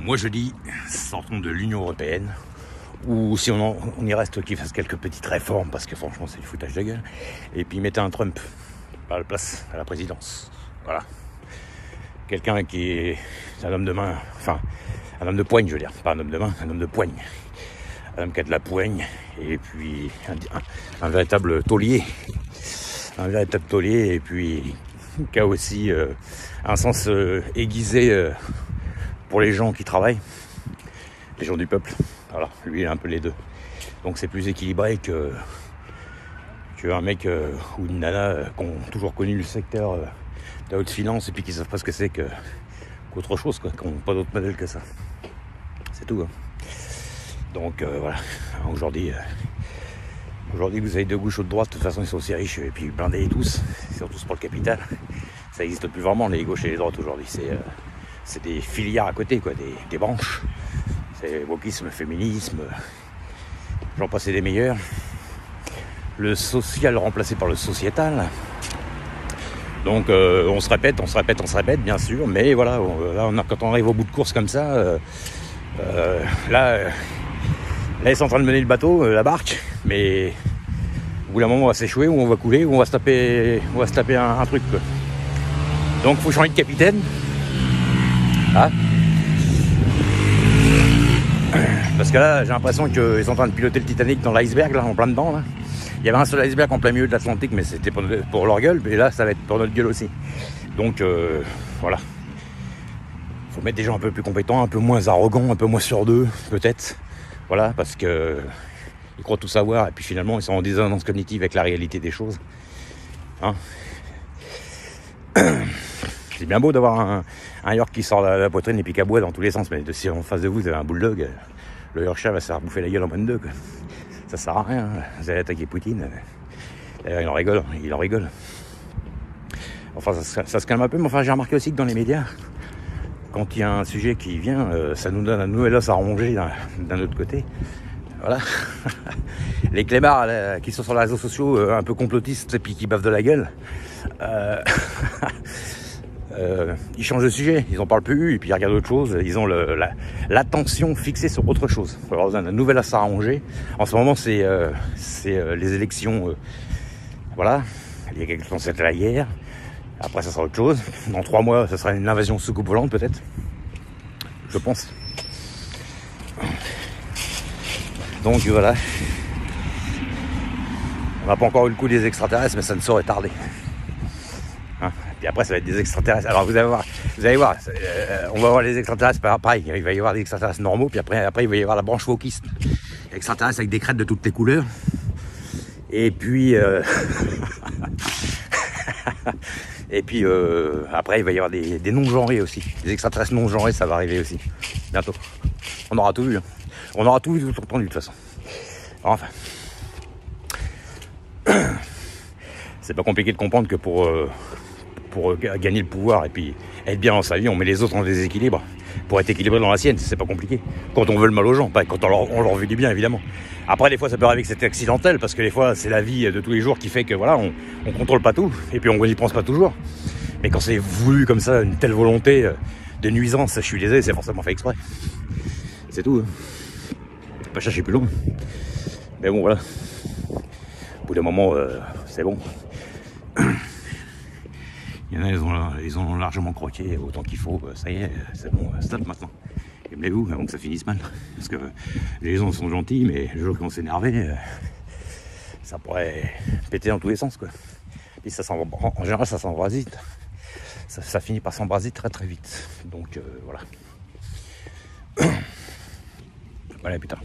Moi je dis, sortons de l'Union Européenne, ou si on y reste, qu'il fasse quelques petites réformes, parce que franchement c'est du foutage de gueule, et puis mettez un Trump à la place, à la présidence. Voilà. Quelqu'un qui est un homme de main, enfin, un homme de poigne, je veux dire, pas un homme de main, un homme de poigne. Un homme qui a de la poigne, et puis un véritable taulier. Un véritable taulier, et puis qui a aussi un sens aiguisé pour les gens qui travaillent, les gens du peuple. Voilà, lui il a un peu les deux. Donc c'est plus équilibré qu'un mec ou une nana qui ont toujours connu le secteur de la haute finance et puis qui savent pas ce que c'est qu'autre chose, quoi, qui n'ont pas d'autre modèle que ça. C'est tout. Hein. Donc voilà, aujourd'hui vous avez de gauche ou de droite, de toute façon ils sont aussi riches et puis blindés tous, c'est tous pour le capital. Ça n'existe plus vraiment les gauches et les droites aujourd'hui, c'est des filières à côté, quoi, des branches. C'est wokisme, féminisme, j'en passais des meilleurs. Le social remplacé par le sociétal. Donc on se répète, bien sûr, mais voilà, quand on arrive au bout de course comme ça, là ils sont en train de mener le bateau, la barque, mais au bout d'un moment on va s'échouer, ou on va couler, ou on va se taper un truc, quoi. Donc faut changer de capitaine. Ah. Parce que là j'ai l'impression qu'ils sont en train de piloter le Titanic dans l'iceberg, là, en plein dedans, là. Il y avait un seul iceberg en plein milieu de l'Atlantique, mais c'était pour leur gueule, et là ça va être pour notre gueule aussi. Donc voilà. Faut mettre des gens un peu plus compétents, un peu moins arrogants, un peu moins sûrs d'eux, peut-être. Voilà, parce que ils croient tout savoir, et puis finalement ils sont en dissonance cognitive avec la réalité des choses. Hein. C'est bien beau d'avoir un York qui sort de la poitrine et puis qui aboie dans tous les sens, mais si en face de vous avez un bulldog, le Yorkshire va se faire bouffer la gueule en bonne deux, quoi. Ça sert à rien, vous allez attaquer Poutine. D'ailleurs, il en rigole. Enfin, ça se calme un peu, mais enfin, j'ai remarqué aussi que dans les médias, quand il y a un sujet qui vient, ça nous donne un nouvel os à ronger d'un autre côté. Voilà. Les clébards là, qui sont sur les réseaux sociaux, un peu complotistes et puis qui bavent de la gueule, ils changent de sujet, ils en parlent plus, et puis ils regardent autre chose, ils ont l'attention fixée sur autre chose. Il faut avoir besoin d'un nouvel as à ronger. En ce moment, c'est les élections, voilà, il y a quelques temps c'était la guerre, après ça sera autre chose, dans 3 mois ça sera une invasion sous coupe volante peut-être, je pense. Donc voilà, on n'a pas encore eu le coup des extraterrestres, mais ça ne saurait tarder. Hein, puis après ça va être des extraterrestres. Alors vous allez voir, on va voir les extraterrestres pareil, il va y avoir des extraterrestres normaux, puis après il va y avoir la branche wokiste, extraterrestres avec des crêtes de toutes les couleurs, et puis après il va y avoir des non-genrés aussi, des extraterrestres non-genrés, ça va arriver aussi bientôt. On aura tout vu, hein. On aura tout vu, tout entendu de toute façon. Enfin, c'est pas compliqué de comprendre que pour gagner le pouvoir et puis être bien dans sa vie, on met les autres en déséquilibre pour être équilibré dans la sienne. C'est pas compliqué. Quand on veut le mal aux gens, pas quand on leur veut du bien, évidemment. Après, des fois, ça peut arriver que c'est accidentel, parce que des fois, c'est la vie de tous les jours qui fait que voilà, on contrôle pas tout, et puis on n'y pense pas toujours. Mais quand c'est voulu comme ça, une telle volonté de nuisance, je suis désolé, c'est forcément fait exprès. C'est tout. Pas chercher plus long. Mais bon, voilà. Au bout d'un moment, c'est bon. Il y en a, ils ont largement croqué autant qu'il faut. Ça y est, c'est bon, stop maintenant. Aimez-vous avant que ça finisse mal. Parce que les gens sont gentils, mais le jour qu'ils vont s'énerver, ça pourrait péter dans tous les sens, quoi. Et ça en général, ça s'embrase vite. Ça finit par s'embraser très très vite. Donc voilà. Voilà, putain.